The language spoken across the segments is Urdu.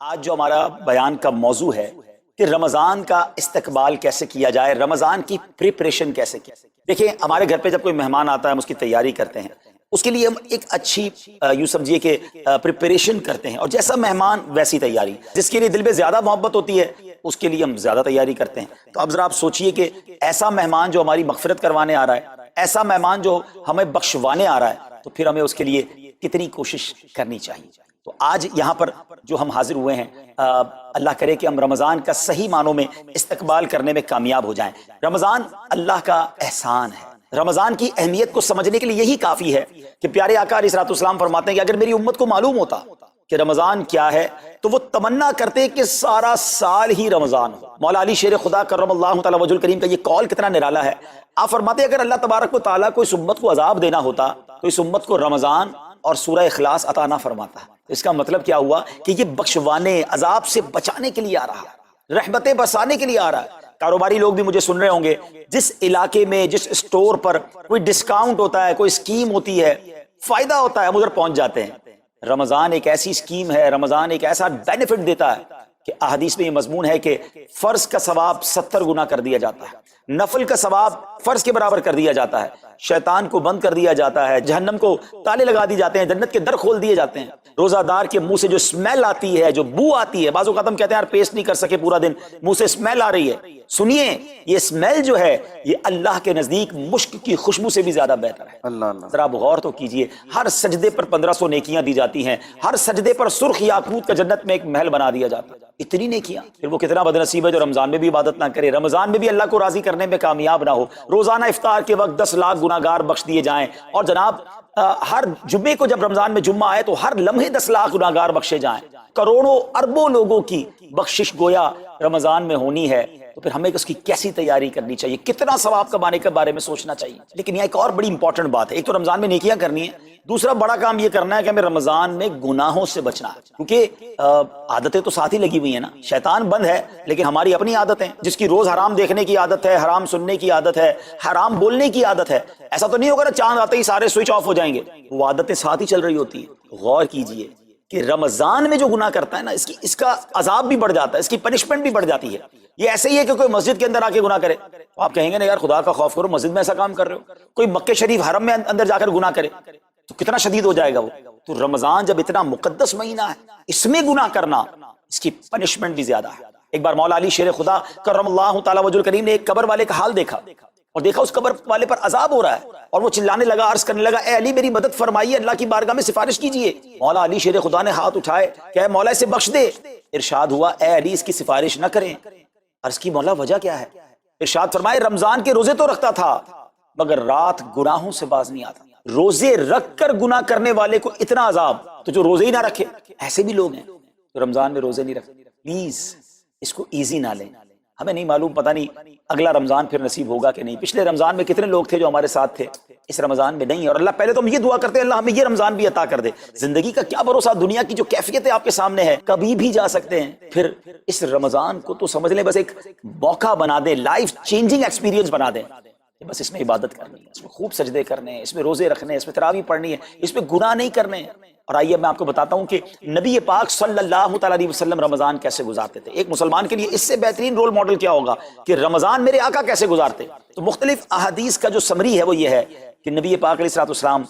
آج جو ہمارا بیان کا موضوع ہے کہ رمضان کا استقبال کیسے کیا جائے، رمضان کی پریپریشن کیسے کی۔ دیکھیں، ہمارے گھر پہ جب کوئی مہمان آتا ہے ہم اس کی تیاری کرتے ہیں، اس کے لیے ہم ایک اچھی یوں سمجھیے کہ پریپریشن کرتے ہیں، اور جیسا مہمان ویسی تیاری۔ جس کے لیے دل میں زیادہ محبت ہوتی ہے اس کے لیے ہم زیادہ تیاری کرتے ہیں۔ تو اب ذرا آپ سوچئے کہ ایسا مہمان جو ہماری مغفرت کروانے آ رہا ہے، ایسا مہمان جو ہمیں بخشوانے آ رہا ہے، تو پھر ہمیں اس کے لیے کتنی کوشش کرنی چاہیے۔ تو آج یہاں پر جو ہم حاضر ہوئے ہیں، اللہ کرے کہ ہم رمضان کا صحیح معنوں میں استقبال کرنے میں کامیاب ہو جائیں۔ رمضان اللہ کا احسان ہے۔ رمضان کی اہمیت کو سمجھنے کے لیے یہی کافی ہے کہ پیارے آقا علیہ الصلوۃ والسلام فرماتے ہیں کہ اگر میری امت کو معلوم ہوتا کہ رمضان کیا ہے تو وہ تمنا کرتے کہ سارا سال ہی رمضان ہو۔ مولا علی شیر خدا کرم اللہ تعالی وجہ الکریم کا یہ قول کتنا نرالا ہے۔ آپ فرماتے ہیں اگر اللہ تبارک و تعالیٰ کو اس امت کو عذاب دینا ہوتا تو اس امت کو رمضان اور سورہ اخلاص عطا نہ فرماتا۔ اس کا مطلب کیا ہوا کہ یہ بخشوانے، عذاب سے بچانے کے لیے آ رہا ہے، رحمتیں برسانے کے لیے آ رہا ہے۔ کاروباری لوگ بھی مجھے سن رہے ہوں گے، جس علاقے میں جس اسٹور پر کوئی ڈسکاؤنٹ ہوتا ہے، کوئی اسکیم ہوتی ہے، فائدہ ہوتا ہے، ہم ادھر پہنچ جاتے ہیں۔ رمضان ایک ایسی اسکیم ہے، رمضان ایک ایسا بینیفٹ دیتا ہے کہ احادیث میں یہ مضمون ہے کہ فرض کا ثواب 70 گنا کر دیا جاتا ہے، نفل کا ثواب فرض کے برابر کر دیا جاتا ہے، شیطان کو بند کر دیا جاتا ہے، جہنم کو تالے لگا دی جاتے ہیں، جنت کے در کھول دیے جاتے ہیں۔ روزہ دار کے منہ سے جو اسمیل آتی ہے، جو بو آتی ہے، بعض اوقات ہم کہتے ہیں یار پیسٹ نہیں کر سکے پورا دن، منہ سے اسمیل آ رہی ہے، سنیے یہ اسمیل جو ہے یہ اللہ کے نزدیک مشک کی خوشبو سے بھی زیادہ بہتر ہے۔ ذرا آپ غور تو کیجئے، ہر سجدے پر 1500 نیکیاں دی جاتی ہیں، ہر سجدے پر سرخ یاقوت کا جنت میں ایک محل بنا دیا جاتا ہے، اتنی نیکیاں۔ پھر وہ کتنا بدنصیب ہے جو رمضان میں بھی عبادت نہ کرے، رمضان میں بھی اللہ کو راضی کرنے میں کامیاب نہ ہو۔ روزانہ افطار کے وقت 10 لاکھ گناہگار بخش دیے جائیں، اور جناب ہر جمعے کو جب رمضان میں جمعہ آئے تو ہر لمحے 10 لاکھ گناہگار بخشے جائیں، کروڑوں اربوں لوگوں کی بخشش گویا رمضان میں ہونی ہے، تو پھر ہمیں اس کی کیسی تیاری کرنی چاہیے، کتنا ثواب کمانے کے بارے میں سوچنا چاہیے۔ لیکن یہاں ایک اور بڑی امپورٹنٹ بات ہے، ایک تو رمضان میں نیکیاں کرنی ہے، دوسرا بڑا کام یہ کرنا ہے کہ ہمیں رمضان میں گناہوں سے بچنا ہے، کیونکہ عادتیں تو ساتھ ہی لگی ہوئی ہیں نا، شیطان بند ہے لیکن ہماری اپنی عادت ہے، جس کی روز حرام دیکھنے کی عادت ہے، حرام سننے کی عادت ہے، حرام بولنے کی عادت ہے۔ ایسا تو نہیں ہوگا نا چاند آتے ہی سارے سوئچ آف ہو جائیں گے، وہ عادتیں ساتھ ہی چل رہی ہوتی ہیں۔ غور کیجئے کہ رمضان میں جو گناہ کرتا ہے نا، اس کا عذاب بھی بڑھ جاتا ہے، اس کی پنشمنٹ بھی بڑھ جاتی ہے۔ یہ ایسے ہی ہے کہ کوئی مسجد کے اندر آ کے گناہ کرے، آپ کہیں گے نا یار خدا کا خوف کرو، مسجد میں ایسا کام کر رہے ہو۔ کوئی مکہ شریف حرم میں اندر جا کر گناہ کرے تو کتنا شدید ہو جائے گا وہ۔ تو رمضان جب اتنا مقدس مہینہ ہے، اس میں گناہ کرنا، اس کی پنشمنٹ بھی زیادہ ہے۔ ایک بار مولا علی شیر خدا کرم اللہ تعالی وجہ الکریم نے ایک قبر والے کا حال دیکھا، اور دیکھا اس قبر والے پر عذاب ہو رہا ہے، اور وہ چلانے لگا، عرض کرنے لگا اے علی میری مدد فرمائیے، اللہ کی بارگاہ میں سفارش کیجئے۔ مولا علی شیر خدا نے ہاتھ اٹھائے کہ اے مولا اسے بخش دے۔ ارشاد ہوا اے علی اس کی سفارش نہ کریں۔ عرض کی مولا وجہ کیا ہے؟ ارشاد فرمائے رمضان کے روزے تو رکھتا تھا مگر رات گناہوں سے باز نہیں آتا۔ روزے رکھ کر گناہ کرنے والے کو اتنا عذاب، تو جو روزے ہی نہ رکھے، ایسے بھی لوگ ہیں جو رمضان میں روزے نہیں رکھتے۔ پلیز اس کو ایزی نہ لیں، ہمیں نہیں معلوم، پتہ نہیں اگلا رمضان پھر نصیب ہوگا کہ نہیں۔ پچھلے رمضان میں کتنے لوگ تھے جو ہمارے ساتھ تھے، اس رمضان میں نہیں، اور اللہ پہلے تو ہم یہ دعا کرتے ہیں اللہ ہمیں یہ رمضان بھی عطا کر دے۔ زندگی کا کیا بھروسہ، دنیا کی جو کیفیت آپ کے سامنے ہے کبھی بھی جا سکتے ہیں، پھر اس رمضان کو تو سمجھ لیں بس ایک موقع بنا دیں، لائف چینجنگ ایکسپیرینس بنا دیں، بس اس میں عبادت کرنی ہے، اس میں خوب سجدے کرنے ہیں، اس میں روزے رکھنے ہیں، اس میں تراویح پڑھنی ہے، اس میں گناہ نہیں کرنے ہیں۔ اور آئیے میں آپ کو بتاتا ہوں کہ نبی پاک صلی اللہ تعالیٰ علیہ وسلم رمضان کیسے گزارتے تھے۔ ایک مسلمان کے لیے اس سے بہترین رول ماڈل کیا ہوگا کہ رمضان میرے آقا کیسے گزارتے۔ تو مختلف احادیث کا جو سمری ہے وہ یہ ہے کہ نبی پاک علیہ الصلوۃ والسلام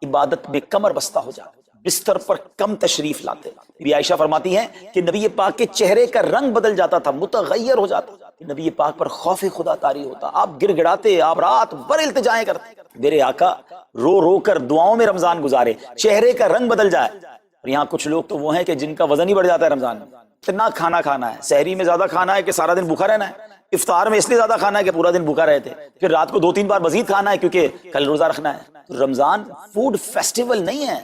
عبادت میں کمر بستہ ہو جاتے، بستر پر کم تشریف لاتے۔ بی عائشہ فرماتی ہیں کہ نبی پاک کے چہرے کا رنگ بدل جاتا تھا، متغیر ہو جاتا، نبی پاک پر خوف خدا طاری ہوتا، آپ گر گڑاتے، آپ رات بھر التجائیں کرتے۔ میرے آقا رو رو کر دعاؤں میں رمضان گزارے، چہرے کا رنگ بدل جائے۔ اور یہاں کچھ لوگ تو وہ ہیں کہ جن کا وزن ہی بڑھ جاتا ہے رمضان میں، اتنا کھانا کھانا ہے، سحری میں زیادہ کھانا ہے کہ سارا دن بھوکا رہنا ہے، افطار میں اس لیے زیادہ کھانا ہے کہ پورا دن بھوکا رہتے، پھر رات کو 2-3 بار مزید کھانا ہے کیونکہ کل روزہ رکھنا ہے۔ رمضان فوڈ فیسٹیول نہیں ہے،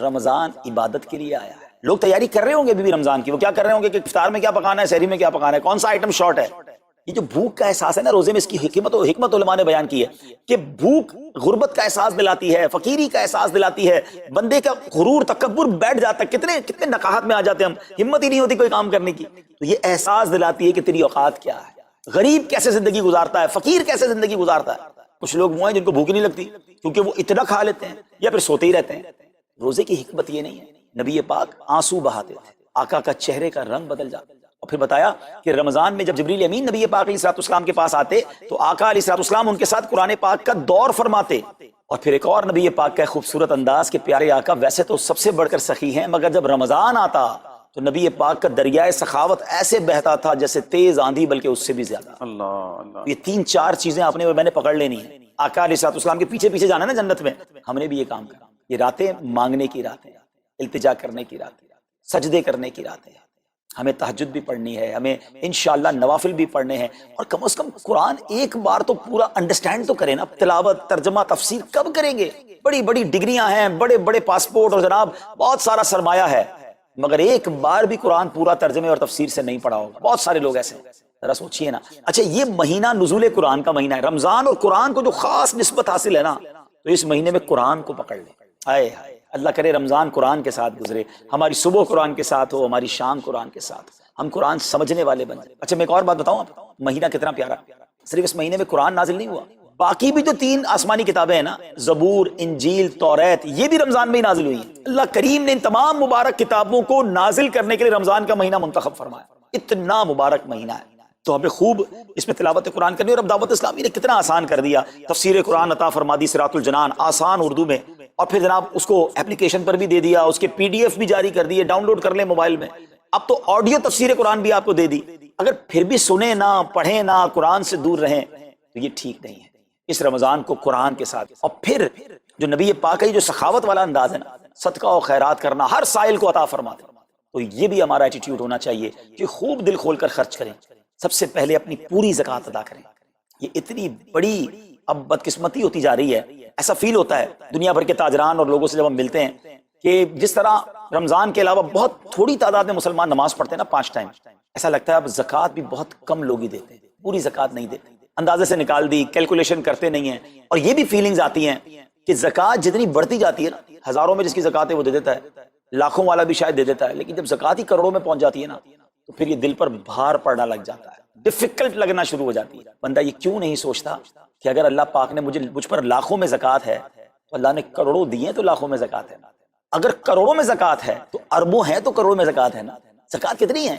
رمضان عبادت کے لیے آیا ہے۔ لوگ تیاری کر رہے ہوں گے بھی رمضان کی، وہ کیا کر رہے ہوں گے کہ افطار میں کیا پکانا ہے، سحری میں کیا پکانا ہے، کون سا آئٹم شارٹ ہے۔ یہ جو بھوک کا احساس ہے نا روزے میں، اس کی حکمت علماء نے بیان کی ہے کہ بھوک غربت کا احساس دلاتی ہے، فقیری کا احساس دلاتی ہے، بندے کا غرور تکبر بیٹھ جاتا ہے، کتنے نقاہت میں آ جاتے ہیں ہم، ہمت ہی نہیں ہوتی کوئی کام کرنے کی۔ تو یہ احساس دلاتی ہے کہ تیری اوقات کیا ہے، غریب کیسے زندگی گزارتا ہے، فقیر کیسے زندگی گزارتا ہے۔ کچھ لوگ وہ ہیں جن کو بھوک نہیں لگتی کیونکہ وہ اتنا کھا لیتے ہیں یا پھر سوتے ہی رہتے ہیں۔ روزے کی حکمت یہ نہیں ہے، نبی پاک آنسو بہاتے تھے، آقا کا چہرے کا رنگ بدل جاتا. اور پھر بتایا کہ رمضان میں جب جبریل امین نبی پاک علیہ الصلوۃ والسلام کے پاس آتے تو آقا علیہ الصلوۃ والسلام ان کے ساتھ قرآن پاک کا دور فرماتے. اور پھر ایک اور نبی پاک کا خوبصورت انداز کہ پیارے آقا ویسے تو سب سے بڑھ کر سخی ہیں، مگر جب رمضان آتا تو نبی پاک کا دریائے سخاوت ایسے بہتا تھا جیسے تیز آندھی، بلکہ اس سے بھی زیادہ. اللہ یہ 3-4 چیزیں آپ نے اور میں نے پکڑ لینی ہے. آقا علیہ الصلوۃ والسلام کے پیچھے پیچھے جانا ہے نا جنت میں. ہم نے بھی یہ کام کرا. یہ راتیں مانگنے کی راتیں، التجا کرنے کی راتیں، سجدے کرنے کی راتیں. ہمیں تہجد بھی پڑھنی ہے، ہمیں انشاءاللہ نوافل بھی پڑھنے ہیں، اور کم از کم قرآن ایک بار تو پورا انڈرسٹینڈ تو کریں نا. تلاوت، ترجمہ، تفسیر کب کریں گے؟ بڑی بڑی ڈگریاں ہیں، بڑے بڑے پاسپورٹ اور جناب بہت سارا سرمایہ ہے، مگر ایک بار بھی قرآن پورا ترجمے اور تفسیر سے نہیں پڑھا ہوگا. بہت سارے لوگ ایسے ہیں. ذرا سوچئے نا. اچھا یہ مہینہ نزول قرآن کا مہینہ ہے. رمضان اور قرآن کو جو خاص نسبت حاصل ہے نا، تو اس مہینے میں قرآن کو پکڑ لیں. ہائے ہائے، اللہ کرے رمضان قرآن کے ساتھ گزرے، ہماری صبح قرآن کے ساتھ ہو، ہماری شام قرآن کے ساتھ، ہم قرآن سمجھنے والے بن جائیں. اچھا میں ایک اور بات بتاؤں، آپ مہینہ کتنا پیارا. صرف اس مہینے میں قرآن نازل نہیں ہوا، باقی بھی جو 3 آسمانی کتابیں ہیں نا، زبور، انجیل، توریت، یہ بھی رمضان میں ہی نازل ہوئی ہیں. اللہ کریم نے ان تمام مبارک کتابوں کو نازل کرنے کے لیے رمضان کا مہینہ منتخب فرمایا. اتنا مبارک مہینہ ہے تو ہمیں خوب اس میں تلاوت قرآن کرنی. اور اب دعوت اسلامی نے کتنا آسان کر دیا، تفسیر قرآن عطا فرما دی صراط الجنان آسان اردو میں، اور پھر جناب اس کو اپلیکیشن پر بھی دے دیا، اس کے PDF بھی جاری کر دیے، ڈاؤن لوڈ کر لیں موبائل میں. اب تو آڈیو تفسیر قرآن بھی آپ کو دے دی. اگر پھر بھی سنیں نہ، پڑھیں نہ، قرآن سے دور رہیں تو یہ ٹھیک نہیں ہے. اس رمضان کو قرآن کے ساتھ، اور پھر جو نبی پاک ہے جو سخاوت والا انداز ہے نا، صدقہ و خیرات کرنا، ہر سائل کو عطا فرماتے، تو یہ بھی ہمارا ایٹیٹیوڈ ہونا چاہیے کہ خوب دل کھول کر خرچ کریں. سب سے پہلے اپنی پوری زکوٰۃ ادا کریں. یہ اتنی بڑی اب بدقسمتی ہوتی جا رہی ہے. ایسا فیل ہوتا ہے دنیا بھر کے تاجران اور لوگوں سے جب ہم ملتے ہیں کہ جس طرح رمضان کے علاوہ بہت تھوڑی تعداد میں مسلمان نماز پڑھتے ہیں نا 5 ٹائم، ایسا لگتا ہے اب زکوٰۃ بھی بہت کم لوگ ہی دیتے ہیں، پوری زکوٰۃ نہیں دیتے، اندازے سے نکال دی، کیلکولیشن کرتے نہیں ہیں. اور یہ بھی فیلنگز آتی ہیں کہ زکوٰۃ جتنی بڑھتی جاتی ہے نا، ہزاروں میں جس کی زکوٰۃ ہے وہ دے دیتا ہے، لاکھوں والا بھی شاید دے دیتا ہے، لیکن جب زکوٰۃ ہی کروڑوں میں پہنچ جاتی ہے نا، تو پھر یہ دل پر بھار پڑنا لگ جاتا ہے، ڈیفیکلٹ لگنا شروع ہو جاتی ہے. بندہ یہ کیوں نہیں سوچتا کہ اگر اللہ پاک نے مجھ پر لاکھوں میں زکوٰۃ ہے تو اللہ نے کروڑوں دیے تو لاکھوں میں زکوٰۃ ہے. اگر کروڑوں میں زکوٰۃ ہے تو اربوں ہے تو کروڑوں میں زکوٰۃ ہے نا. زکوٰۃ کتنی ہے؟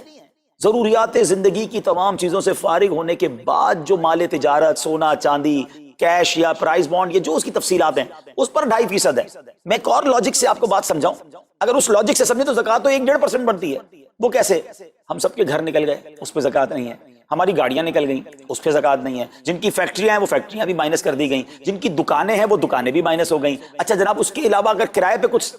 ضروریات زندگی کی تمام چیزوں سے فارغ ہونے کے بعد جو مال تجارت، سونا چاندی، کیش یا پرائز بانڈ، یہ جو اس کی تفصیلات ہیں، اس پر 2.5% ہے. میں ایک اور لاجک سے آپ کو بات سمجھاؤں. اگر اس لاجک سے سمجھیں تو زکوٰۃ تو 1-1.5% بنتی ہے. وہ کیسے؟ ہم سب کے گھر نکل گئے، اس پہ زکوٰۃ نہیں ہے. ہماری گاڑیاں نکل گئیں، اس پہ زکوٰۃ نہیں ہے. جن کی فیکٹریاں ہیں وہ فیکٹریاں بھی مائنس کر دی گئیں، جن کی دکانیں ہیں وہ دکانیں بھی مائنس ہو گئیں. اچھا جناب اس کے علاوہ اگر کرائے پہ کچھ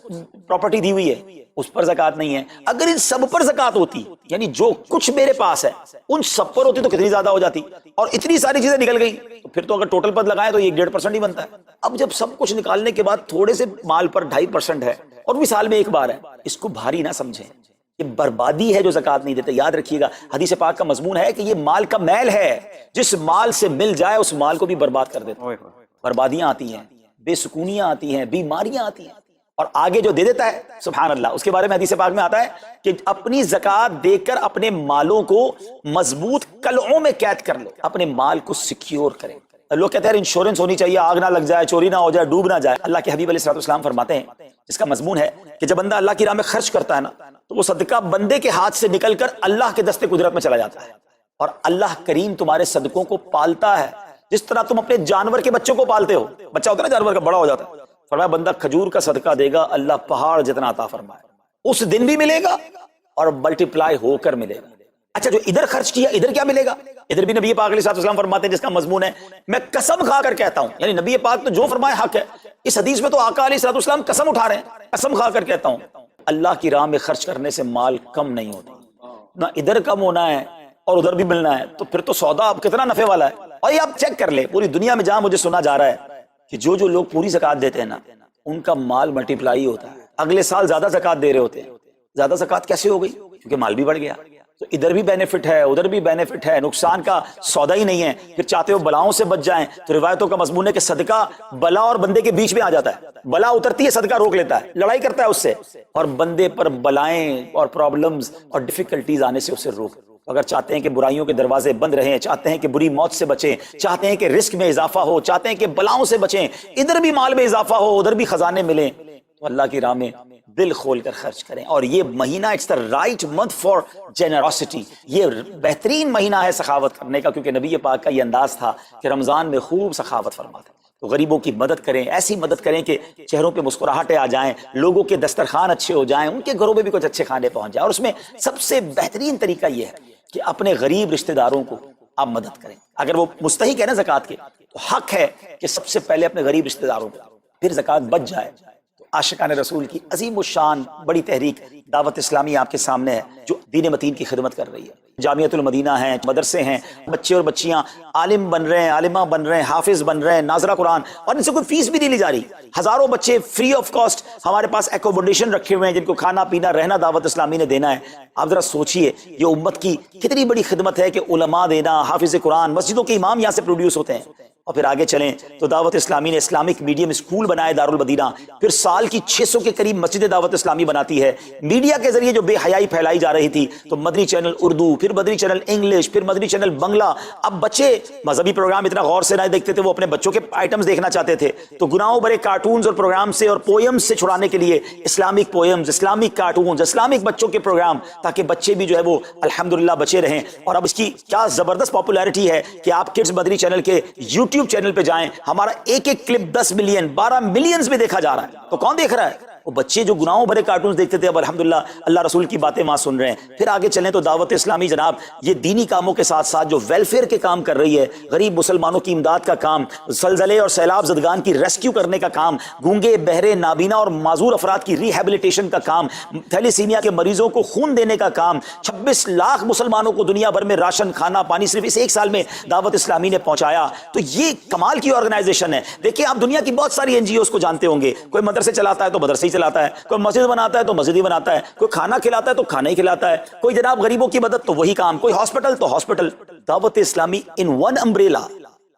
پراپرٹی دی ہوئی ہے اس پر زکوٰۃ نہیں ہے. اگر ان سب پر زکوٰۃ ہوتی، یعنی جو کچھ میرے پاس ہے ان سب پر ہوتی تو کتنی زیادہ ہو جاتی. اور اتنی ساری چیزیں نکل گئیں تو پھر تو اگر ٹوٹل پر لگائیں تو 1-1.5% ہی بنتا ہے. اب جب سب کچھ نکالنے کے بعد تھوڑے سے مال پر 2.5% ہے اور بھی سال میں ایک بار ہے، اس کو بھاری نہ سمجھیں. یہ بربادی ہے جو زکوٰۃ نہیں دیتے. یاد رکھیے گا حدیث پاک کا مضمون ہے کہ یہ مال کا میل ہے، جس مال سے مل جائے اس مال کو بھی برباد کر دیتا ہے. بربادیاں آتی ہیں، بے سکونیاں آتی ہیں، بیماریاں آتی ہیں. اور آگے جو دے دیتا ہے سبحان اللہ، اس کے بارے میں حدیث پاک میں آتا ہے کہ اپنی زکوٰۃ دے کر اپنے مالوں کو مضبوط قلعوں میں قید کر لو، اپنے مال کو سیکیور کریں. لوگ کہتے ہیں انشورنس ہونی چاہیے، آگ نہ لگ جائے، چوری نہ ہو جائے، ڈوب نہ جائے. اللہ کے حبیب علیہ الصلوۃ والسلام فرماتے ہیں جس کا مضمون ہے کہ جب بندہ اللہ کی راہ میں خرچ کرتا ہے نا تو وہ صدقہ بندے کے ہاتھ سے نکل کر اللہ کے دستے قدرت میں چلا جاتا ہے. اور اللہ کریم تمہارے صدقوں کو پالتا ہے جس طرح تم اپنے جانور کے بچوں کو پالتے ہو. بچہ ہوتا ہے نا جانور کا، بڑا ہو جاتا ہے. فرمایا بندہ کھجور کا صدقہ دے گا، اللہ پہاڑ جتنا عطا فرمائے، اس دن بھی ملے گا اور ملٹیپلائی ہو کر ملے گا. اچھا جو ادھر خرچ کیا ادھر کیا ملے گا؟ ادھر بھی نبی پاک علیہ الصلوۃ والسلام فرماتے ہیں جس کا مضمون ہے میں قسم کھا کر کہتا ہوں، یعنی نبی پاک تو جو فرمائے حق ہے. اس حدیث میں تو آقا علیہ الصلوۃ والسلام قسم اٹھا رہے ہیں، قسم کھا کر کہتا ہوں اللہ کی راہ میں خرچ کرنے سے مال کم نہیں ہوتا، نہ ادھر کم ہونا ہے اور ادھر بھی ملنا ہے. تو پھر تو سودا اب کتنا نفع والا ہے. اور یہ آپ چیک کر لیں پوری دنیا میں جہاں مجھے سنا جا رہا ہے کہ جو لوگ پوری زکوٰۃ دیتے ہیں نا ان کا مال ملٹیپلائی ہوتا ہے، اگلے سال زیادہ زکوٰۃ دے رہے ہوتے ہیں. زیادہ زکوٰۃ کیسے ہو گئی؟ کیونکہ مال بھی بڑھ گیا. تو ادھر بھی بینیفٹ ہے ادھر بھی بینیفٹ ہے، نقصان کا سودا ہی نہیں ہے. پھر چاہتے ہو بلاؤں سے بچ جائیں تو روایتوں کا مضمون ہے کہ صدقہ بلا اور بندے کے بیچ میں آ جاتا ہے. بلا اترتی ہے، صدقہ روک لیتا ہے، لڑائی کرتا ہے اس سے، اور بندے پر بلائیں اور پرابلمز اور ڈیفیکلٹیز آنے سے اسے روک. اگر چاہتے ہیں کہ برائیوں کے دروازے بند رہیں، چاہتے ہیں کہ بری موت سے بچیں، چاہتے ہیں کہ رزق میں اضافہ ہو، چاہتے ہیں کہ بلاؤں سے بچیں، ادھر بھی مال میں اضافہ ہو ادھر بھی خزانے ملیں، تو اللہ کی راہ میں دل کھول کر خرچ کریں. اور یہ مہینہ it's the right month for generosity, یہ بہترین مہینہ ہے سخاوت کرنے کا، کیونکہ نبی پاک کا یہ انداز تھا کہ رمضان میں خوب سخاوت فرماتے. تو غریبوں کی مدد کریں، ایسی مدد کریں کہ چہروں پہ مسکراہٹیں آ جائیں، لوگوں کے دسترخوان اچھے ہو جائیں، ان کے گھروں میں بھی کچھ اچھے کھانے پہنچ جائیں. اور اس میں سب سے بہترین طریقہ یہ ہے کہ اپنے غریب رشتہ داروں کو آپ مدد کریں. اگر وہ مستحق ہے نا زکوٰۃ کے، تو حق ہے کہ سب سے پہلے اپنے غریب رشتہ داروں کو، پھر زکوٰۃ بچ جائے. تو عاشقان رسول کی عظیم الشان بڑی تحریک دعوت اسلامی آپ کے سامنے ہے، جو دین متین کی خدمت کر رہی ہے. جامعۃ المدینہ ہیں، مدرسے ہیں، بچے اور بچیاں عالم بن رہے ہیں، عالمہ بن رہے ہیں، حافظ بن رہے ہیں، ناظرہ قرآن، اور ان سے کوئی فیس بھی نہیں لی جا رہی. ہزاروں بچے فری آف کاسٹ ہمارے پاس ایکوموڈیشن رکھے ہوئے ہیں، جن کو کھانا پینا رہنا دعوت اسلامی نے دینا ہے. آپ ذرا سوچئے یہ امت کی کتنی بڑی خدمت ہے کہ علماء دینا، حافظ قرآن، مسجدوں کے امام یہاں سے پروڈیوس ہوتے ہیں. اور پھر آگے چلیں تو دعوت اسلامی نے اسلامک میڈیم اسکول بنائے دارالمدینہ، پھر سال کی 600 کے قریب مسجد دعوت اسلامی بناتی ہے. میڈیا کے ذریعے جو بے حیائی پھیلائی جا رہی تھی، تو مدنی چینل اردو، پھر مدنی چینل انگلش، پھر مدنی چینل بنگلہ. اب بچے مذہبی پروگرام اتنا غور سے نہیں دیکھتے تھے، وہ اپنے بچوں کے آئٹمز دیکھنا چاہتے تھے، تو گناہوں بھرے کارٹونز اور پروگرام سے اور پوئمز سے چھڑانے کے لیے Islamic poems, Islamic cartoons, Islamic بچوں کے پروگرام، تاکہ بچے بھی جو ہے وہ الحمدللہ بچے رہیں. اور اب اس کی کیا زبردست پاپولیرٹی ہے کہ آپ کڈز مدنی چینل کے یوٹیوب چینل پہ جائیں، ہمارا ایک ایک کلپ 10 ملین 12 ملینز میں دیکھا جا رہا ہے. تو کون دیکھ رہا ہے؟ وہ بچے جو گناہوں بھرے کارٹونز دیکھتے تھے، اب الحمدللہ اللہ رسول کی باتیں وہاں سن رہے ہیں. پھر آگے چلیں تو دعوت اسلامی جناب یہ دینی کاموں کے ساتھ ساتھ جو ویلفیئر کے کام کر رہی ہے، غریب مسلمانوں کی امداد کا کام، زلزلے اور سیلاب زدگان کی ریسکیو کرنے کا کام، گونگے بہرے نابینا اور معذور افراد کی ریہیبلیٹیشن کا کام، تھیلیسیمیا کے مریضوں کو خون دینے کا کام، 26 لاکھ مسلمانوں کو دنیا بھر میں راشن، کھانا پانی صرف اس ایک سال میں دعوت اسلامی نے پہنچایا. تو یہ کمال کی آرگنائزیشن ہے. دیکھیں آپ دنیا کی بہت ساری NGOs کو جانتے ہوں گے، کوئی مدرسے چلاتا ہے تو مدرسے ہی چلاتا ہے، کوئی مسجد بناتا ہے تو مسجد ہی بناتا ہے، کوئی کھانا کھلاتا ہے تو کھانا ہی کھلاتا ہے، کوئی جناب غریبوں کی مدد تو وہی کام، کوئی ہاسپٹل تو ہاسپٹل. دعوت اسلامی ان ون امبریلا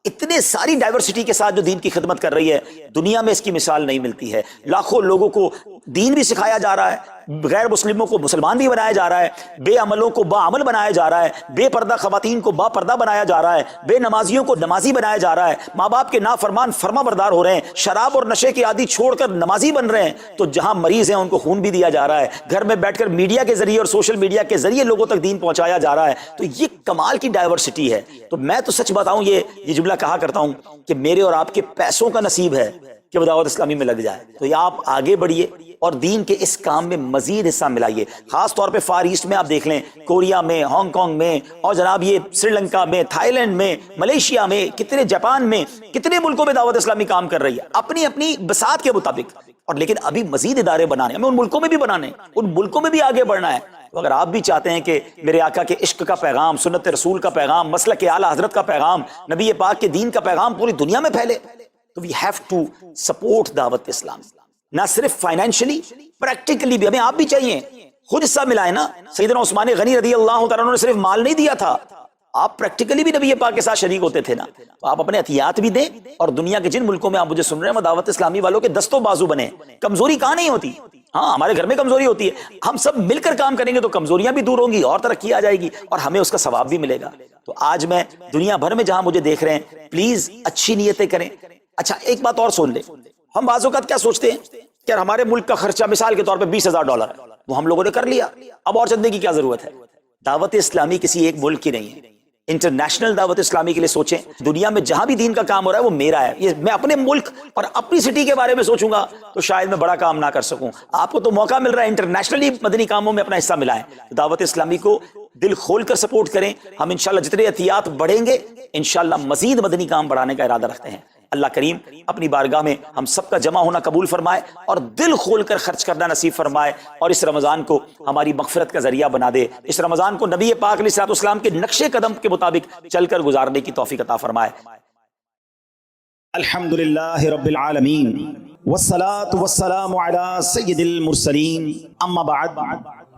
اتنے ساری ڈائیورسٹی کے ساتھ جو دین کی خدمت کر رہی ہے، دنیا میں اس کی مثال نہیں ملتی ہے. لاکھوں لوگوں کو دین بھی سکھایا جا رہا ہے، غیر مسلموں کو مسلمان بھی بنایا جا رہا ہے، بے عملوں کو با عمل بنایا جا رہا ہے، بے پردہ خواتین کو با پردہ بنایا جا رہا ہے، بے نمازیوں کو نمازی بنایا جا رہا ہے، ماں باپ کے نافرمان فرما بردار ہو رہے ہیں، شراب اور نشے کے عادی چھوڑ کر نمازی بن رہے ہیں. تو جہاں مریض ہیں ان کو خون بھی دیا جا رہا ہے، گھر میں بیٹھ کر میڈیا کے ذریعے اور سوشل میڈیا کے ذریعے لوگوں تک دین پہنچایا جا رہا ہے. تو یہ کمال کی ڈائیورسٹی ہے. تو میں تو سچ بتاؤں یہ جملہ کہا کرتا ہوں کہ میرے اور آپ کے پیسوں کا نصیب ہے کہ وہ دعوت اسلامی میں لگ جائے. تو یہ آپ آگے بڑھیے اور دین کے اس کام میں مزید حصہ ملائیے. خاص طور پہ فار ایسٹ میں آپ دیکھ لیں، کوریا میں، ہانگ کانگ میں، اور جناب یہ سری لنکا میں، تھائی لینڈ میں، ملیشیا میں، کتنے جاپان میں، کتنے ملکوں میں دعوت اسلامی کام کر رہی ہے اپنی اپنی بساط کے مطابق. اور لیکن ابھی مزید ادارے بنانے، ہمیں ان ملکوں میں بھی بنانے، ان ملکوں میں بھی آگے بڑھنا ہے. تو اگر آپ بھی چاہتے ہیں کہ میرے آقا کے عشق کا پیغام، سنت رسول کا پیغام، مسلک اعلیٰ حضرت کا پیغام، نبی پاک کے دین کا پیغام پوری دنیا میں پھیلے، تو وی ہیو ٹو سپورٹ دعوت اسلام. نہ صرف فائنینشلی، پریکٹیکلی بھی ہمیں آپ بھی چاہیے. خود حصہ ملائیں نا. سیدنا عثمان غنی رضی اللہ تعالیٰ عنہ نے صرف مال نہیں دیا تھا، آپ پریکٹیکلی بھی نبی پاک کے ساتھ شریک ہوتے تھے نا. تو آپ اپنے عطیات بھی دیں، اور دنیا کے جن ملکوں میں آپ مجھے سن رہے ہیں وہ دعوت اسلامی والوں کے دستوں بازو بنے. کمزوری کہاں نہیں ہوتی، ہاں ہمارے گھر میں کمزوری ہوتی ہے، ہم سب مل کر کام کریں گے تو کمزوریاں بھی دور ہوں گی اور ترقی آ جائے گی اور ہمیں اس کا ثواب بھی ملے گا. تو آج میں دنیا بھر میں جہاں مجھے دیکھ رہے ہیں، پلیز اچھی نیتیں کریں. اچھا ایک بات اور سن لیں، ہم بعض اوقات کیا سوچتے ہیں کہ ہمارے ملک کا خرچہ مثال کے طور پہ $20,000 وہ ہم لوگوں نے کر لیا، اب اور چندے کی کیا ضرورت ہے. دعوت اسلامی کسی ایک ملک کی نہیں ہے، انٹرنیشنل دعوت اسلامی کے لیے سوچیں. دنیا میں جہاں بھی دین کا کام ہو رہا ہے وہ میرا ہے. یہ میں اپنے ملک اور اپنی سٹی کے بارے میں سوچوں گا تو شاید میں بڑا کام نہ کر سکوں. آپ کو تو موقع مل رہا ہے انٹرنیشنلی مدنی کاموں میں اپنا حصہ ملائیں. دعوت اسلامی کو دل کھول کر سپورٹ کریں. ہم انشاءاللہ جتنے احتیاط بڑھیں گے انشاءاللہ مزید مدنی کام بڑھانے کا ارادہ رکھتے ہیں. اللہ کریم اپنی بارگاہ میں ہم سب کا جمع ہونا قبول فرمائے اور دل کھول کر خرچ کرنا نصیب فرمائے، اور اس رمضان کو ہماری مغفرت کا ذریعہ بنا دے. اس رمضان کو نبی پاک علیہ الصلوۃ والسلام کے نقش قدم کے مطابق چل کر گزارنے کی توفیق عطا فرمائے. الحمدللہ رب العالمین والصلاة والسلام علی سید المرسلین، اما بعد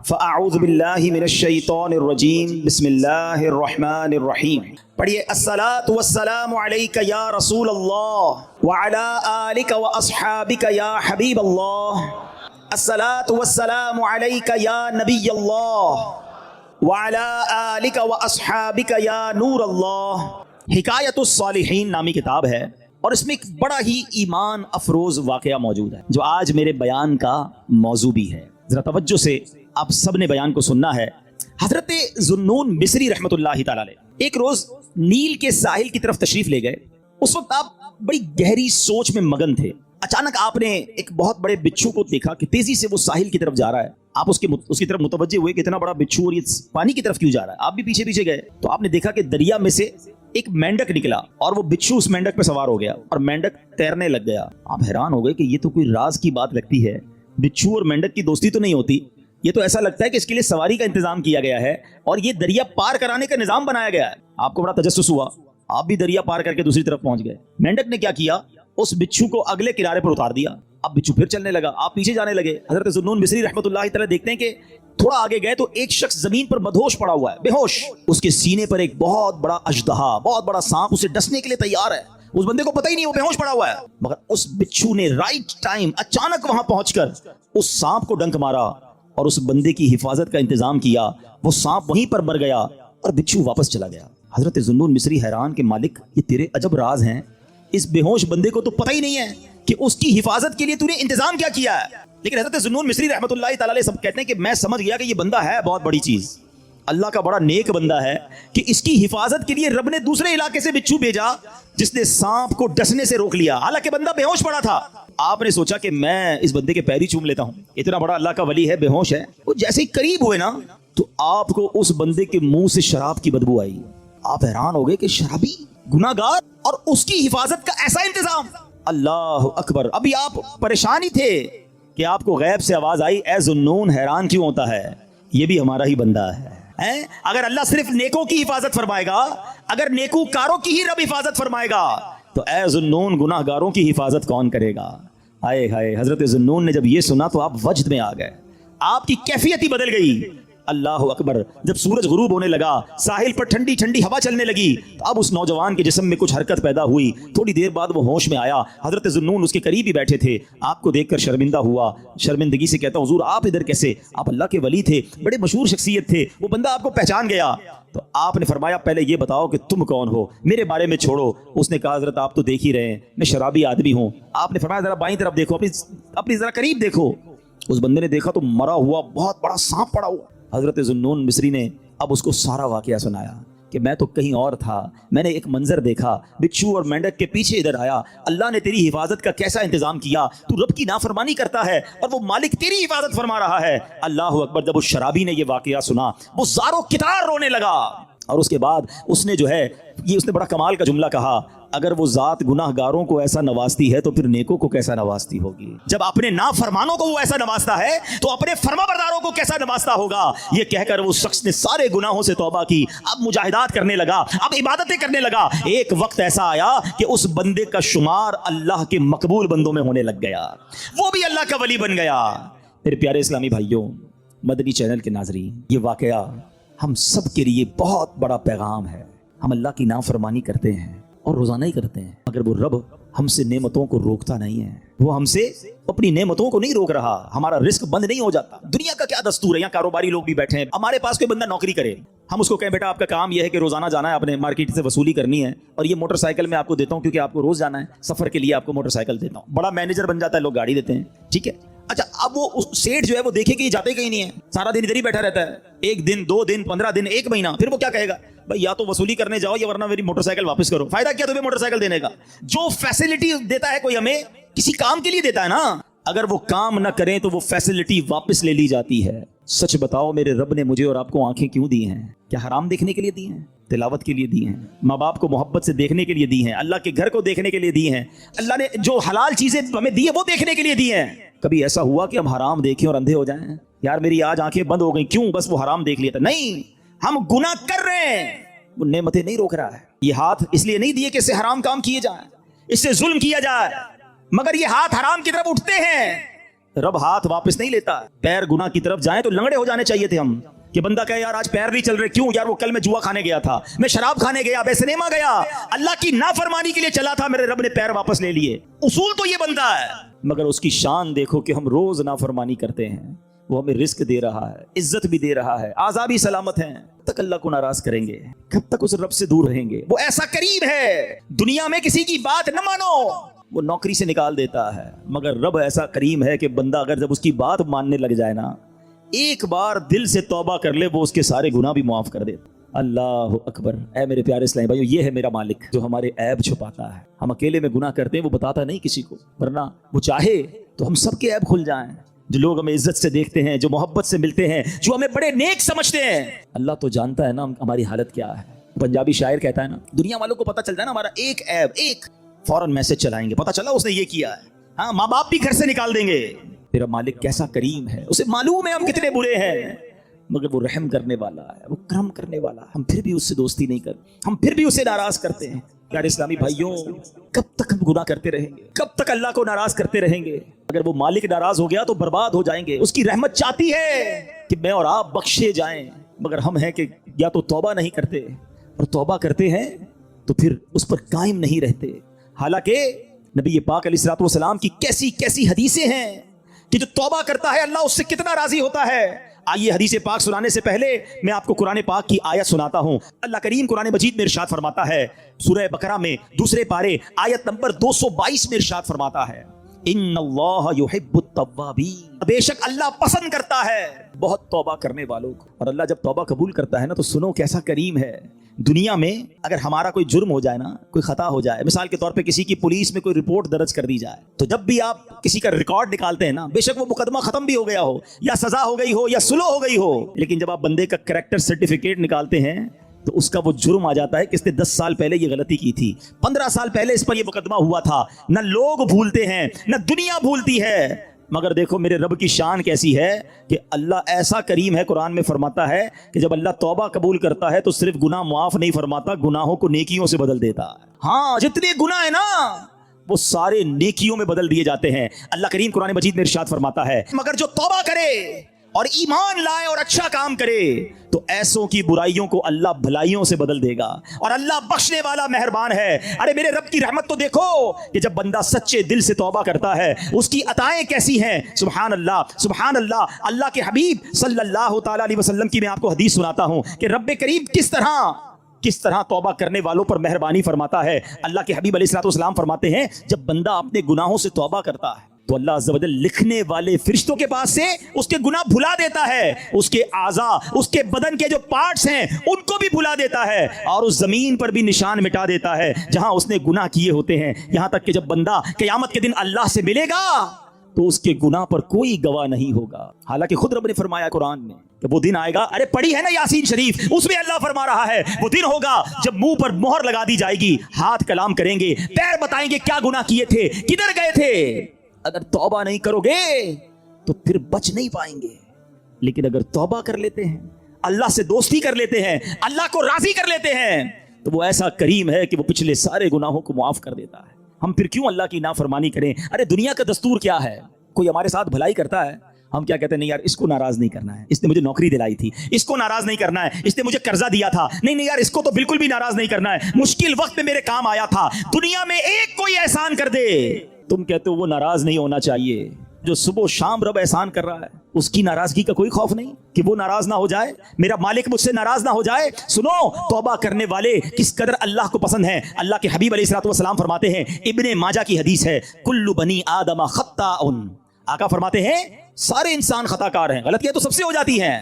فاعوذ باللہ من الشیطان الرجیم، بسم اللہ الرحمن الرحیم. پڑھیے الصلاۃ والسلام علیک یا رسول اللہ وعلی آلک واصحابک یا حبیب اللہ. الصلاۃ والسلام علیک یا نبی اللہ وعلی آلک واصحابک یا نور اللہ. حکایت الصالحین نامی کتاب ہے. اور اس میں ایک بڑا ہی ایمان افروز واقعہ موجود ہے جو آج میرے بیان کا موضوع بھی ہے. ذرا توجہ سے آپ سب نے بیان کو سننا ہے. حضرت ذوالنون مصری رحمۃ اللہ تعالی علیہ ایک روز نیل کے ساحل کی طرف تشریف لے گئے. اس وقت آپ بڑی گہری سوچ میں مگن تھے. اچانک آپ نے ایک بہت بڑے بچھو کو دیکھا کہ تیزی سے وہ ساحل کی طرف جا رہا ہے. آپ اس کی طرف متوجہ ہوئے کہ اتنا بڑا بچھو اور یہ پانی کی طرف کیوں جا رہا ہے. آپ بھی پیچھے پیچھے گئے تو آپ نے دیکھا کہ دریا میں سے ایک مینڈک نکلا اور وہ بچھو اس مینڈک پہ سوار ہو گیا اور مینڈک تیرنے لگ گیا. آپ حیران ہو گئے کہ یہ تو کوئی راز کی بات لگتی ہے. بچھو اور مینڈک کی دوستی تو نہیں ہوتی. یہ تو ایسا لگتا ہے کہ اس کے لیے سواری کا انتظام کیا گیا ہے اور یہ دریا پار کرانے کا نظام بنایا گیا ہے. آپ کو بڑا تجسس ہوا. آپ بھی دریا پار کر کے دوسری طرف پہنچ گئے. مینڈک نے کیا کیا, اس بچھو کو اگلے کنارے پر اتار دیا. اب بچھو پھر چلنے لگا. آپ پیچھے جانے لگے. حضرت ذوالنون مصری رحمۃ اللہ تعالی دیکھتے ہیں کہ تھوڑا آگے گئے تو ایک شخص زمین پر مدہوش پڑا ہوا ہے, بے ہوش. اس کے سینے پر ایک بہت بڑا اژدہا, بہت بڑا سانپ اسے ڈسنے کے لیے تیار ہے. اس بندے کو پتہ ہی نہیں وہ بے ہوش پڑا ہوا ہے, مگر اس بچھو نے رائٹ ٹائم اچانک وہاں پہنچ کر اس سانپ کو ڈنک مارا اور اس بندے کی حفاظت کا انتظام کیا. وہ سانپ وہیں پر مر گیا اور بچھو واپس چلا گیا. حضرت ذوالنون مصری حیران کہ مالک یہ تیرے عجب راز ہیں. اس بے ہوش بندے کو تو پتہ ہی نہیں ہے کہ اس کی حفاظت کے لیے تو نے انتظام کیا کیا ہے. لیکن حضرت ذوالنون مصری رحمۃ اللہ تعالی علیہ سب کہتے ہیں کہ میں سمجھ گیا کہ یہ بندہ ہے بہت بڑی چیز, اللہ کا بڑا نیک بندہ ہے کہ اس کی حفاظت کے لیے رب نے دوسرے علاقے سے بچھو بھیجا جس نے سانپ کو ڈسنے سے روک لیا, حالانکہ بندہ بے ہوش پڑا تھا. آپ نے سوچا کہ میں اس بندے کے پیر ہی چوم لیتا ہوں, اتنا بڑا اللہ کا ولی ہے, بے ہوش ہے. وہ جیسے ہی قریب ہوئے نا تو آپ کو اس بندے کے منہ سے شراب کی بدبو آئی. آپ حیران ہو گئے کہ شرابی, گناہگار, اور اس کی حفاظت کا ایسا انتظام. اللہ اکبر. ابھی آپ پریشان ہی تھے کہ آپ کو غیب سے آواز آئی, اے ذوالنون حیران کیوں ہوتا ہے, یہ بھی ہمارا ہی بندہ ہے. اگر اللہ صرف نیکوں کی حفاظت فرمائے گا, اگر نیکو کاروں کی ہی رب حفاظت فرمائے گا, تو اے ذوالنون گناہگاروں کی حفاظت کون کرے گا. ہائے ہائے. حضرت ذوالنون نے جب یہ سنا تو آپ وجد میں آ گئے, آپ کی کیفیت ہی بدل گئی. اللہ اکبر. جب سورج غروب ہونے لگا, ساحل پر ٹھنڈی ٹھنڈی ہوا چلنے لگی, تو اب اس نوجوان کے جسم میں کچھ حرکت پیدا ہوئی. تھوڑی دیر بعد وہ ہوش میں آیا. حضرت ذوالنون اس کے قریب ہی بیٹھے تھے. آپ کو دیکھ کر شرمندہ ہوا, شرمندگی سے کہتا حضور آپ ادھر کیسے, آپ اللہ کے ولی تھے, بڑے مشہور شخصیت تھے. وہ بندہ آپ کو پہچان گیا. تو آپ نے فرمایا پہلے یہ بتاؤ کہ تم کون ہو, میرے بارے میں چھوڑو. اس نے کہا حضرت آپ تو دیکھ ہی رہے ہیں میں شرابی آدمی ہوں. آپ نے فرمایا ذرا بائیں طرف دیکھو, اپنی ذرا قریب دیکھو. اس بندے نے دیکھا تو مرا ہوا بہت بڑا سانپ پڑا ہوا. حضرت ذوالنون مصری نے اب اس کو سارا واقعہ سنایا کہ میں تو کہیں اور تھا, میں نے ایک منظر دیکھا, بچھو اور مینڈک کے پیچھے ادھر آیا, اللہ نے تیری حفاظت کا کیسا انتظام کیا, تو رب کی نافرمانی کرتا ہے اور وہ مالک تیری حفاظت فرما رہا ہے. اللہ اکبر. جب اس شرابی نے یہ واقعہ سنا وہ زاروں کتار رونے لگا, اور اس کے بعد اس نے جو ہے یہ اس نے بڑا کمال کا جملہ کہا, اگر وہ ذات گناہ گاروں کو ایسا نوازتی ہے تو پھر نیکوں کو کیسا نوازتی ہوگی. جب اپنے نافرمانوں کو وہ ایسا نوازتا ہے تو اپنے فرما برداروں کو کیسا نوازتا ہوگا. یہ کہہ کر وہ شخص نے سارے گناہوں سے توبہ کی, اب مجاہدات کرنے لگا, اب عبادتیں کرنے لگا. ایک وقت ایسا آیا کہ اس بندے کا شمار اللہ کے مقبول بندوں میں ہونے لگ گیا, وہ بھی اللہ کا ولی بن گیا. میرے پیارے اسلامی بھائیوں, مدنی چینل کے ناظرین, یہ واقعہ ہم سب کے لیے بہت بڑا پیغام ہے. ہم اللہ کی نافرمانی کرتے ہیں اور روزانہ ہی کرتے ہیں, مگر وہ رب ہم سے نعمتوں کو روکتا نہیں ہے. وہ ہم سے اپنی نعمتوں کو نہیں روک رہا. ہمارا رزق بند نہیں ہو جاتا. دنیا کا کیا دستور ہے, یہاں کاروباری لوگ بھی بیٹھے ہیں, ہمارے پاس کوئی بندہ نوکری کرے, ہم اس کو کہیں بیٹا آپ کا کام یہ ہے کہ روزانہ جانا ہے, آپ نے مارکیٹ سے وصولی کرنی ہے, اور یہ موٹر سائیکل میں آپ کو دیتا ہوں کیونکہ آپ کو روز جانا ہے, سفر کے لیے آپ کو موٹر سائیکل دیتا ہوں. بڑا مینیجر بن جاتا ہے, لوگ گاڑی دیتے ہیں, ٹھیک ہے. اچھا, اب وہ سیٹ جو ہے وہ دیکھے کہ یہ جاتے کہیں نہیں ہے, سارا دن ادھر ہی بیٹھا رہتا ہے, 1 دن 2 دن 15 دن 1 مہینہ, پھر وہ کیا کہے گا, بھائی یا تو وصولی کرنے جاؤ یا ورنہ میری موٹر سائیکل واپس کرو. فائدہ کیا تمہیں موٹر سائیکل دینے کا؟ جو فیسلٹی دیتا ہے کوئی ہمیں کسی کام کے لیے دیتا ہے نا, اگر وہ کام نہ کریں تو وہ فیسلٹی واپس لے لی جاتی ہے. سچ بتاؤ میرے رب نے مجھے اور آپ کو آنکھیں کیوں دی ہیں؟ کیا حرام دیکھنے کے لیے دی ہیں؟ تلاوت کے لیے دی ہیں, ماں باپ کو محبت سے دیکھنے کے لیے دی ہیں, اللہ کے گھر کو دیکھنے کے لیے دی ہیں, اللہ نے جو حلال چیزیں ہمیں دی ہیں وہ دیکھنے کے لیے دی ہیں. کبھی ایسا ہوا کہ ہم حرام دیکھیں اور اندھے ہو جائیں, یار میری آج آنکھیں بند ہو گئیں, کیوں؟ بس وہ حرام دیکھ لیا تھا. نہیں, ہم گناہ کر رہے ہیں, وہ نعمتیں نہیں روک رہا ہے. یہ ہاتھ اس لیے نہیں دیے کہ اس سے حرام کام کیے جائیں, اس سے ظلم کیا جائے, مگر یہ ہاتھ حرام کی طرف اٹھتے ہیں, رب ہاتھ واپس نہیں لیتا. پیر گناہ کی طرف جائیں تو لنگڑے ہو جانے چاہیے تھے ہم, کہ بندہ کہے یار آج پیر نہیں چل رہے, کیوں یار؟ وہ کل میں جوا کھانے گیا تھا, میں شراب کھانے گیا, میں سنیما گیا, اللہ کی نافرمانی کے لیے چلا تھا, میرے رب نے پیر واپس لے لیے. اصول تو یہ بندہ ہے, مگر اس کی شان دیکھو کہ ہم روز نافرمانی کرتے ہیں. وہ ہمیں رزق دے رہا ہے، عزت بھی دے رہا ہے، آزاد بھی سلامت ہیں، تک اللہ کو ناراض کریں گے؟ کب تک اس رب سے دور رہیں گے؟ وہ ایسا کریم ہے، دنیا میں کسی کی بات نہ مانو، وہ نوکری سے نکال دیتا ہے، مگر رب ایسا کریم ہے کہ بندہ اگر جب اس کی بات ماننے لگ جائے نا، ایک بار دل سے توبہ کر لے، وہ اس کے سارے گناہ بھی معاف کر دیتا۔ اللہ اکبر۔ اے میرے پیارے اسلامی بھائیو، یہ ہے میرا مالک جو ہمارے عیب چھپاتا ہے۔ ہم اکیلے میں گناہ کرتے ہیں، وہ بتاتا نہیں کسی کو، ورنہ وہ چاہے تو ہم سب کے عیب کھل جائیں۔ جو لوگ ہمیں عزت سے دیکھتے ہیں، جو محبت سے ملتے ہیں، جو ہمیں بڑے نیک سمجھتے ہیں، اللہ تو جانتا ہے نا ہماری حالت کیا ہے۔ پنجابی شاعر کہتا ہے نا، دنیا والوں کو پتہ چل جائے نا ہمارا ایک عیب، ایک فوراً میسج چلائیں گے، پتہ چلا اس نے یہ کیا ہے، ہاں ماں باپ بھی گھر سے نکال دیں گے۔ میرا مالک کیسا کریم ہے، اسے معلوم ہے ہم کتنے برے ہیں، مگر وہ رحم کرنے والا ہے، وہ کرم کرنے والا ہے۔ ہم پھر بھی اس سے دوستی نہیں کرتے، ہم پھر بھی اسے ناراض کرتے ہیں۔ پیارے اسلامی بھائیوں، کب تک ہم گناہ کرتے رہیں گے؟ کب تک اللہ کو ناراض کرتے رہیں گے؟ اگر وہ مالک ناراض ہو گیا تو برباد ہو جائیں گے۔ اس کی رحمت چاہتی ہے کہ میں اور آپ بخشے جائیں، مگر ہم ہیں کہ یا تو توبہ نہیں کرتے، اور توبہ کرتے ہیں تو پھر اس پر قائم نہیں رہتے۔ حالانکہ نبی پاک علیہ الصلوۃ والسلام کی کیسی کیسی حدیثیں ہیں کہ جو توبہ کرتا ہے اللہ اس سے کتنا راضی ہوتا ہے۔ آئیے حدیث پاک سنانے سے پہلے میں آپ کو قرآن پاک کی آیت سناتا ہوں۔ اللہ کریم قرآن مجید میں ارشاد فرماتا ہے، سورہ بقرہ میں دوسرے پارے آیت نمبر 222 میں ارشاد فرماتا ہے، ان اللہ یحب التوابین، بے شک اللہ پسند کرتا ہے بہت توبہ کرنے والوں کو۔ اور اللہ جب توبہ قبول کرتا ہے نا تو سنو کیسا کریم ہے۔ دنیا میں اگر ہمارا کوئی جرم ہو جائے نا، کوئی خطا ہو جائے، مثال کے طور پہ کسی کی پولیس میں کوئی رپورٹ درج کر دی جائے، تو جب بھی آپ کسی کا ریکارڈ نکالتے ہیں نا، بے شک وہ مقدمہ ختم بھی ہو گیا ہو، یا سزا ہو گئی ہو، یا سلو ہو گئی ہو، لیکن جب آپ بندے کا کریکٹر سرٹیفکیٹ نکالتے ہیں تو اس کا وہ جرم آ جاتا ہے کہ اس نے 10 سال پہلے یہ غلطی کی تھی، 15 سال پہلے اس پر یہ مقدمہ ہوا تھا۔ نہ لوگ بھولتے ہیں، نہ دنیا بھولتی ہے، مگر دیکھو میرے رب کی شان کیسی ہے کہ اللہ ایسا کریم ہے، قرآن میں فرماتا ہے کہ جب اللہ توبہ قبول کرتا ہے تو صرف گناہ معاف نہیں فرماتا، گناہوں کو نیکیوں سے بدل دیتا ہے۔ ہاں، جتنے گناہ ہیں نا وہ سارے نیکیوں میں بدل دیے جاتے ہیں۔ اللہ کریم قرآن مجید میں ارشاد فرماتا ہے، مگر جو توبہ کرے اور ایمان لائے اور اچھا کام کرے تو ایسوں کی برائیوں کو اللہ بھلائیوں سے بدل دے گا، اور اللہ بخشنے والا مہربان ہے۔ ارے میرے رب کی رحمت تو دیکھو کہ جب بندہ سچے دل سے توبہ کرتا ہے اس کی عطائیں کیسی ہیں، سبحان اللہ سبحان اللہ۔ اللہ کے حبیب صلی اللہ تعالی علیہ وسلم کی میں آپ کو حدیث سناتا ہوں کہ رب کریم کس طرح توبہ کرنے والوں پر مہربانی فرماتا ہے۔ اللہ کے حبیب علیہ الصلوۃ والسلام فرماتے ہیں، جب بندہ اپنے گناہوں سے توبہ کرتا ہے تو اللہ عز و جل لکھنے والے فرشتوں کے پاس سے اس کے گناہ بھلا دیتا ہے، اس کے اعضاء، اس کے بدن کے جو پارٹس ہیں ان کو بھی بھلا دیتا ہے، اور اس زمین پر بھی نشان مٹا دیتا ہے جہاں اس نے گناہ کیے ہوتے ہیں، یہاں تک کہ جب بندہ قیامت کے دن اللہ سے ملے گا تو اس کے گناہ پر کوئی گواہ نہیں ہوگا۔ حالانکہ خود رب نے فرمایا قرآن میں کہ وہ دن آئے گا، ارے پڑھی ہے نا یاسین شریف، اس میں اللہ فرما رہا ہے وہ دن ہوگا جب منہ پر مہر لگا دی جائے گی، ہاتھ کلام کریں گے، پیر بتائیں گے کیا گناہ کیے تھے، کدھر گئے تھے۔ اگر توبہ نہیں کرو گے تو پھر بچ نہیں پائیں گے، لیکن اگر توبہ کر لیتے ہیں، اللہ سے دوستی کر لیتے ہیں، اللہ کو راضی کر لیتے ہیں، تو وہ ایسا کریم ہے کہ وہ پچھلے سارے گناہوں کو معاف کر دیتا ہے۔ ہم پھر کیوں اللہ کی نافرمانی کریں؟ ارے دنیا کا دستور کیا ہے، کوئی ہمارے ساتھ بھلائی کرتا ہے، ہم کیا کہتے ہیں، نہیں یار اس کو ناراض نہیں کرنا ہے، اس نے مجھے نوکری دلائی تھی، اس کو ناراض نہیں کرنا ہے، اس نے مجھے قرضہ دیا تھا، نہیں یار اس کو تو بالکل بھی ناراض نہیں کرنا ہے، مشکل وقت میں میرے کام آیا تھا۔ دنیا میں ایک کوئی احسان کر دے، تم کہتے ہو وہ ناراض نہیں ہونا چاہیے۔ جو صبح و شام رب احسان کر رہا ہے اس کی ناراضگی کا کوئی خوف نہیں کہ وہ ناراض نہ ہو جائے، میرا مالک مجھ سے ناراض نہ ہو جائے۔ سنو توبہ کرنے والے کس قدر اللہ کو پسند ہیں۔ اللہ کے حبیب علیہ الصلوۃ والسلام فرماتے ہیں، ابن ماجہ کی حدیث ہے، کل بنی آدم خطاء، آقا فرماتے ہیں سارے انسان خطا کار ہیں، غلطیاں تو سب سے ہو جاتی ہیں،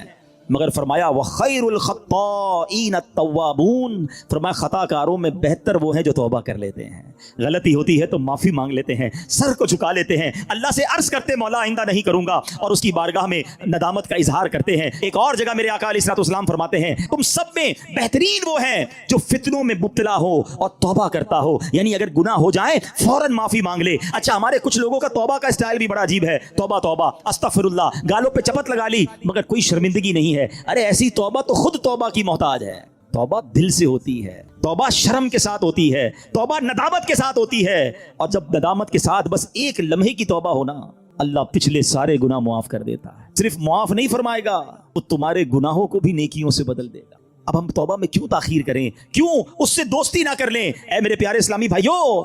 مگر فرمایا وَخَيْرُ الْخَطَّائِينَ التَّوَّابُونَ، فرمایا خطا کاروں میں بہتر وہ ہیں جو توبہ کر لیتے ہیں، غلطی ہوتی ہے تو معافی مانگ لیتے ہیں، سر کو جھکا لیتے ہیں، اللہ سے عرض کرتے مولا آئندہ نہیں کروں گا، اور اس کی بارگاہ میں ندامت کا اظہار کرتے ہیں۔ ایک اور جگہ میرے آقا علیہ الصلوۃ والسلام فرماتے ہیں، تم سب میں بہترین وہ ہیں جو فتنوں میں مبتلا ہو اور توبہ کرتا ہو، یعنی اگر گناہ ہو جائے فوراً معافی مانگ لے۔ اچھا ہمارے کچھ لوگوں کا توبہ کا اسٹائل بھی بڑا عجیب ہے، توبہ توبہ استغفر اللہ، گالوں پہ چپت لگا لی مگر کوئی شرمندگی نہیں ہے۔ ارے ایسی توبہ تو خود توبہ کی محتاج ہے۔ توبہ دل سے ہوتی ہے، توبہ شرم کے ساتھ ہوتی ہے، توبہ ندامت کے ساتھ ہوتی ہے، اور جب ندامت کے ساتھ بس ایک لمحے کی توبہ ہونا، اللہ پچھلے سارے گناہ معاف کر دیتا ہے۔ صرف معاف نہیں فرمائے گا، وہ تمہارے گناہوں کو بھی نیکیوں سے بدل دے گا۔ اب ہم توبہ میں کیوں تاخیر کریں، کیوں اس سے دوستی نہ کر لیں؟ اے میرے پیارے اسلامی بھائیوں،